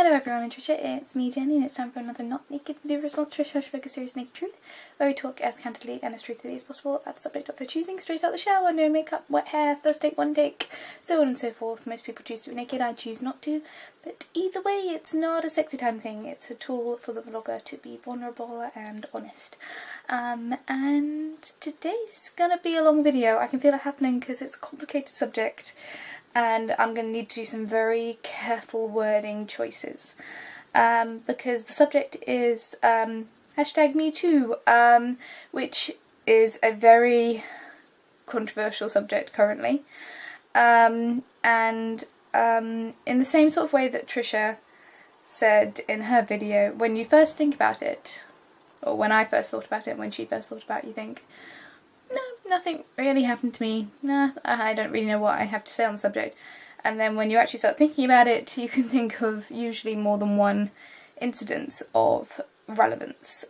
Hello everyone, I'm Trisha, it's me Jenny, and it's time for another Not Naked video response to Trisha Hershberger series Naked Truth, where we talk as candidly and as truthfully as possible about the subject of their choosing, straight out the shower, no makeup, wet hair, first date, one take, so on and so forth. Most people choose to be naked, I choose not to, but either way it's not a sexy time thing, it's a tool for the vlogger to be vulnerable and honest. And today's gonna be a long video. I can feel it happening because it's a complicated subject, and I'm going to need to do some very careful wording choices, because the subject is #MeToo, which is a very controversial subject currently, and in the same sort of way that Trisha said in her video, when you first think about it, or when I first thought about it, when she first thought about it, you think, no, nothing really happened to me. Nah, I don't really know what I have to say on the subject. And then when you actually start thinking about it, you can think of usually more than one incidence of relevance.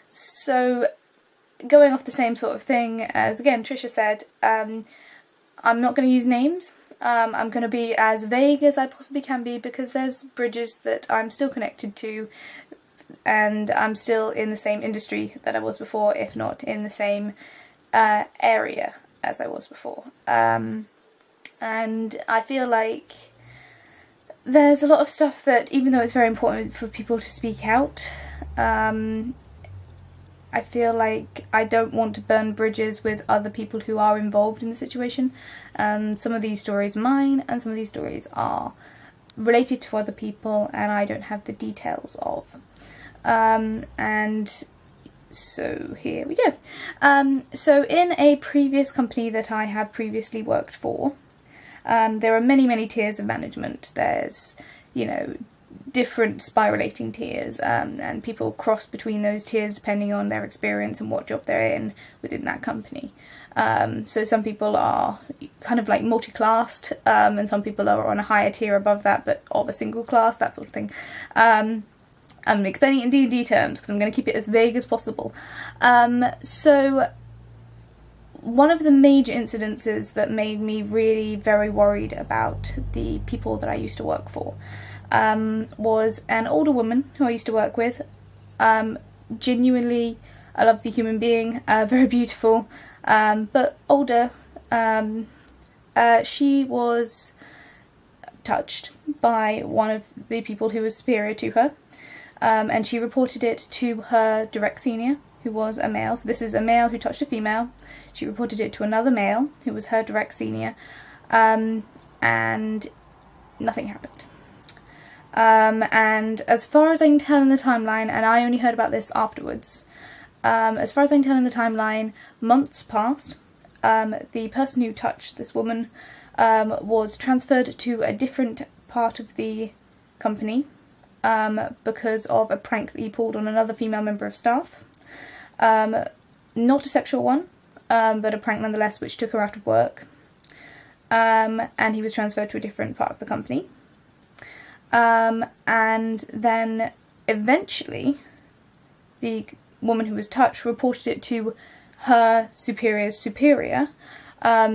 So going off the same sort of thing as, again, Trisha said, I'm not going to use names. I'm going to be as vague as I possibly can be, because there's bridges that I'm still connected to, and I'm still in the same industry that I was before, if not in the same area as I was before. And I feel like there's a lot of stuff that, even though it's very important for people to speak out, I feel like I don't want to burn bridges with other people who are involved in the situation. Some of these stories are mine, and some of these stories are related to other people, and I don't have the details of. And so here we go. So in a previous company that I have previously worked for, there are many tiers of management. There's, you know, different spiralating tiers, and people cross between those tiers depending on their experience and what job they're in within that company. So some people are kind of like multi-classed, and some people are on a higher tier above that, but of a single class, that sort of thing. I'm explaining it in D&D terms because I'm going to keep it as vague as possible. So one of the major incidences that made me really very worried about the people that I used to work for was an older woman who I used to work with. Genuinely, I love the human being, very beautiful, but older. She was touched by one of the people who was superior to her. And she reported it to her direct senior, who was a male. So this is a male who touched a female. She reported it to another male, who was her direct senior, and nothing happened. And as far as I can tell in the timeline, and I only heard about this afterwards, as far as I can tell in the timeline, months passed. The person who touched this woman was transferred to a different part of the company, because of a prank that he pulled on another female member of staff. Not a sexual one, but a prank nonetheless, which took her out of work. And he was transferred to a different part of the company. And then eventually the woman who was touched reported it to her superior's superior.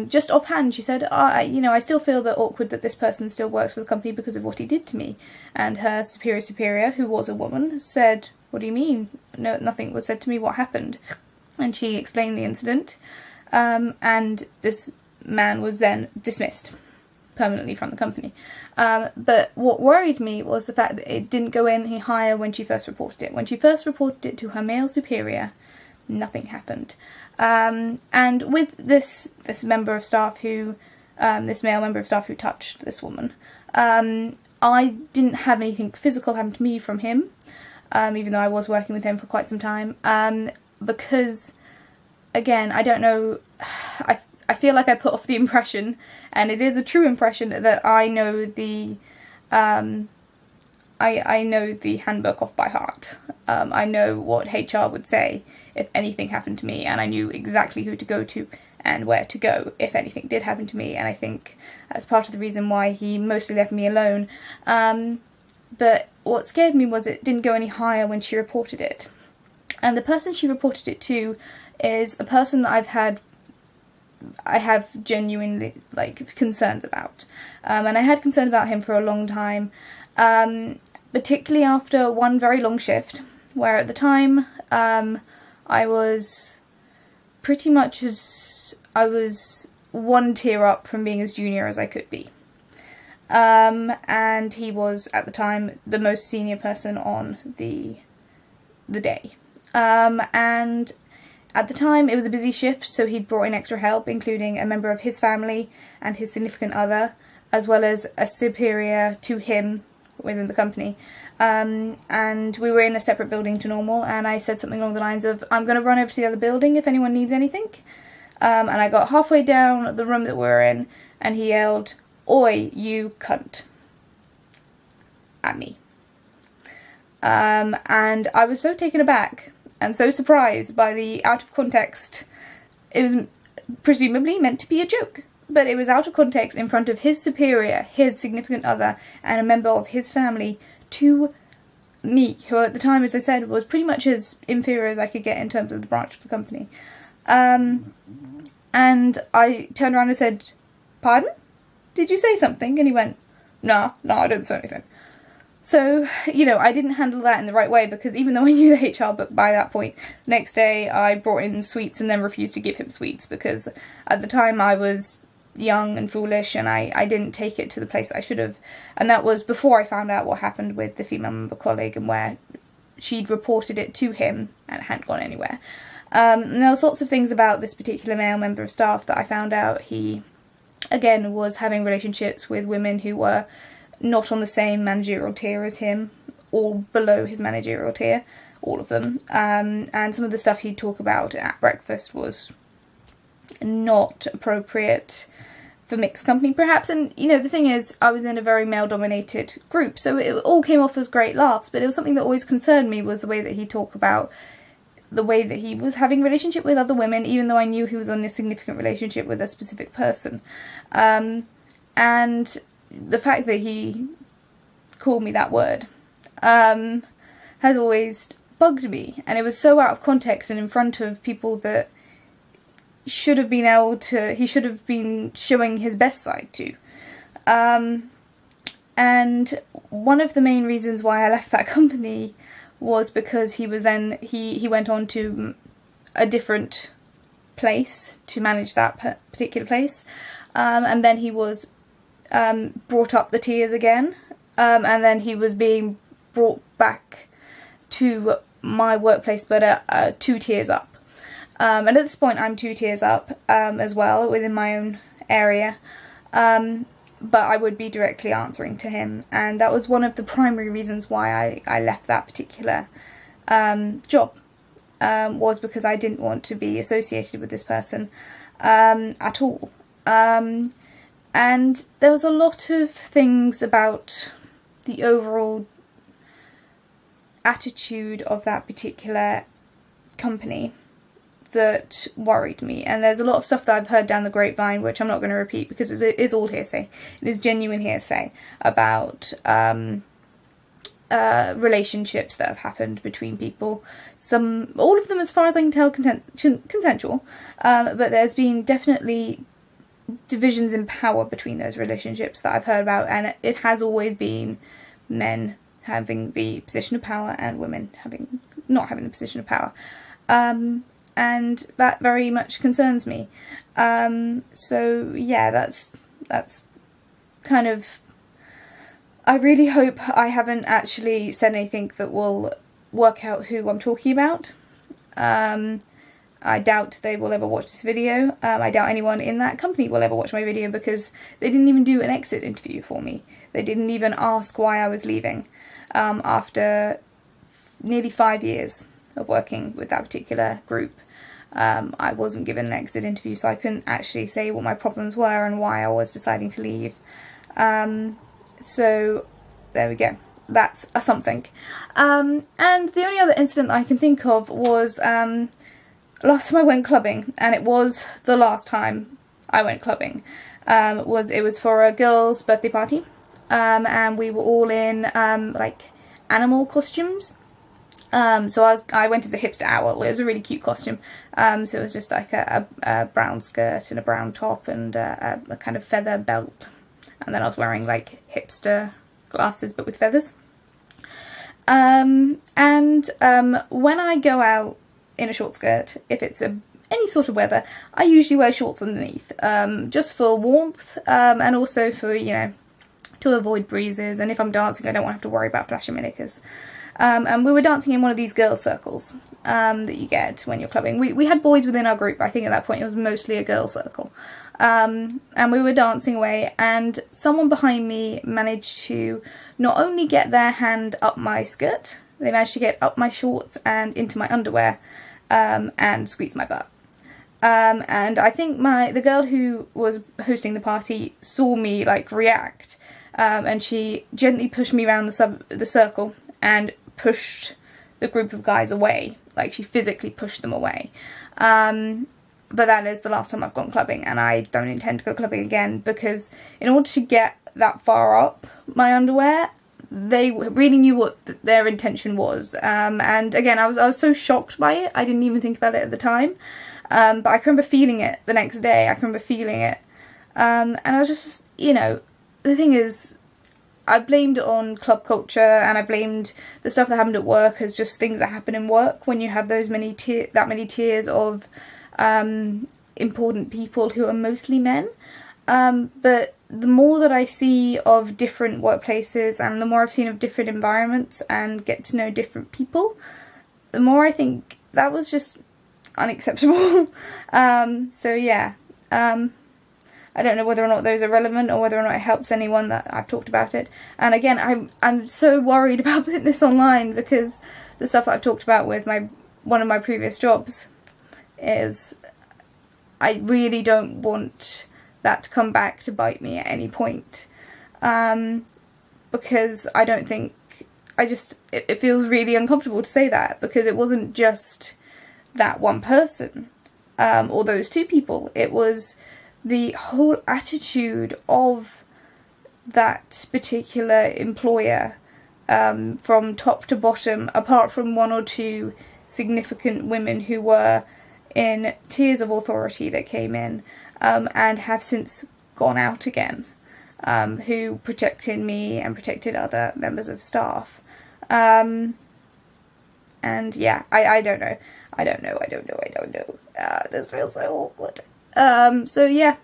Just offhand, she said, I still feel a bit awkward that this person still works for the company because of what he did to me. And her superior, who was a woman, said, what do you mean? No, nothing was said to me, what happened? And she explained the incident, and this man was then dismissed permanently from the company. But what worried me was the fact that it didn't go any higher when she first reported it. When she first reported it to her male superior, nothing happened. And with this member of staff who, this male member of staff who touched this woman, I didn't have anything physical happen to me from him, even though I was working with him for quite some time, because, again, I don't know, I feel like I put off the impression, and it is a true impression, that I know the, I know the handbook off by heart. I know what HR would say if anything happened to me, and I knew exactly who to go to and where to go if anything did happen to me, and I think that's part of the reason why he mostly left me alone. But what scared me was it didn't go any higher when she reported it. And the person she reported it to is a person that I've had I have genuinely, like, concerns about. And I had concern about him for a long time, particularly after one very long shift, where at the time I was pretty much I was one tier up from being as junior as I could be. And he was, at the time, the most senior person on the day. And at the time, it was a busy shift, so he'd brought in extra help, including a member of his family and his significant other, as well as a superior to him within the company. And we were in a separate building to normal, and I said something along the lines of, I'm going to run over to the other building if anyone needs anything. And I got halfway down the room that we were in, and he yelled, "Oi, you cunt," at me. And I was so taken aback and so surprised by the out of context. It was presumably meant to be a joke, but it was out of context in front of his superior, his significant other, and a member of his family to me, who at the time, as I said, was pretty much as inferior as I could get in terms of the branch of the company. And I turned around and said, "Pardon? Did you say something?" And he went, No, I didn't say anything. So, I didn't handle that in the right way, because even though I knew the HR book by that point, the next day I brought in sweets and then refused to give him sweets, because at the time I was young and foolish, and I didn't take it to the place that I should have. And that was before I found out what happened with the female member colleague, and where she'd reported it to him and it hadn't gone anywhere. And there was lots of things about this particular male member of staff that I found out. He, again, was having relationships with women who were not on the same managerial tier as him, or below his managerial tier, all of them. And some of the stuff he'd talk about at breakfast was not appropriate for mixed company, perhaps. And, the thing is, I was in a very male-dominated group, so it all came off as great laughs, but it was something that always concerned me, was the way that he talked about the way that he was having a relationship with other women, even though I knew he was on a significant relationship with a specific person. And the fact that he called me that word has always bugged me. And it was so out of context and in front of people that he should have been showing his best side to. And one of the main reasons why I left that company was because he went on to a different place to manage that particular place, and then he was brought up the tiers again, and then he was being brought back to my workplace, but 2 tiers up. And at this point I'm 2 tiers up as well within my own area, but I would be directly answering to him, and that was one of the primary reasons why I left that particular job, was because I didn't want to be associated with this person at all. And there was a lot of things about the overall attitude of that particular company that worried me, and there's a lot of stuff that I've heard down the grapevine, which I'm not going to repeat because it is all hearsay. It is genuine hearsay about relationships that have happened between people. All of them, as far as I can tell, consensual, but there's been definitely divisions in power between those relationships that I've heard about, and it has always been men having the position of power and women not having the position of power. And that very much concerns me. So yeah, that's kind of... I really hope I haven't actually said anything that will work out who I'm talking about. I doubt they will ever watch this video. I doubt anyone in that company will ever watch my video, because they didn't even do an exit interview for me. They didn't even ask why I was leaving after nearly 5 years of working with that particular group. I wasn't given an exit interview, so I couldn't actually say what my problems were and why I was deciding to leave. So there we go. That's a something. And the only other incident that I can think of was last time I went clubbing, and it was the last time I went clubbing. It was for a girl's birthday party, and we were all in like animal costumes. So I went as a hipster owl. It was a really cute costume. So it was just like a brown skirt and a brown top and a kind of feather belt. And then I was wearing like hipster glasses but with feathers. And when I go out in a short skirt, if it's any sort of weather, I usually wear shorts underneath, just for warmth, and also for, you know, to avoid breezes. And if I'm dancing, I don't want to have to worry about flashing my knickers. And we were dancing in one of these girls' circles that you get when you're clubbing. We had boys within our group, but I think at that point it was mostly a girls' circle. And we were dancing away, and someone behind me managed to not only get their hand up my skirt, they managed to get up my shorts and into my underwear, and squeeze my butt. And I think the girl who was hosting the party saw me like react, and she gently pushed me around the circle and pushed the group of guys away. Like, she physically pushed them away. But that is the last time I've gone clubbing, and I don't intend to go clubbing again, because in order to get that far up my underwear, they really knew what their intention was. And again, I was so shocked by it, I didn't even think about it at the time. But I can remember feeling it the next day. I can remember feeling it. And I was just, you know, the thing is, I blamed it on club culture, and I blamed the stuff that happened at work as just things that happen in work when you have that many tiers of important people who are mostly men. But the more that I see of different workplaces, and the more I've seen of different environments and get to know different people, the more I think that was just unacceptable. So yeah, I don't know whether or not those are relevant or whether or not it helps anyone that I've talked about it. And again, I'm so worried about putting this online, because the stuff that I've talked about with one of my previous jobs is, I really don't want that to come back to bite me at any point, because I don't think, it feels really uncomfortable to say that, because it wasn't just that one person, or those two people. It was the whole attitude of that particular employer, from top to bottom, apart from one or two significant women who were in tiers of authority that came in, and have since gone out again, who protected me and protected other members of staff. And yeah, I don't know. I don't know. This feels so awkward. So yeah,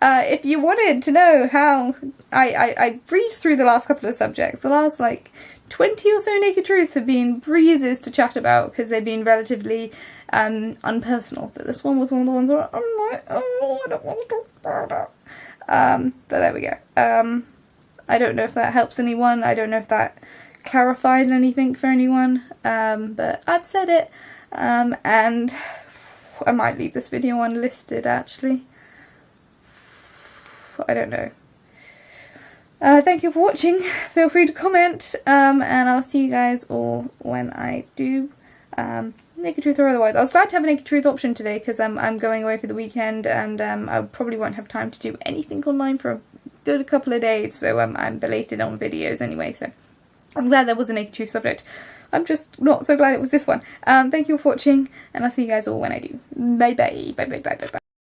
if you wanted to know how I breezed through the last couple of subjects, the last like 20 or so naked truths have been breezes to chat about, because they've been relatively unpersonal, but this one was one of the ones where I'm like, oh, I don't want to talk about it. But there we go. I don't know if that helps anyone. I don't know if that clarifies anything for anyone, but I've said it, and I might leave this video unlisted, actually. I don't know. Thank you for watching. Feel free to comment, and I'll see you guys all when I do naked truth or otherwise. I was glad to have a naked truth option today, because I'm going away for the weekend, and I probably won't have time to do anything online for a good couple of days, so I'm belated on videos anyway, so I'm glad there was a naked truth subject. I'm just not so glad it was this one. Thank you for watching, and I'll see you guys all when I do. Bye bye. Bye bye bye bye bye.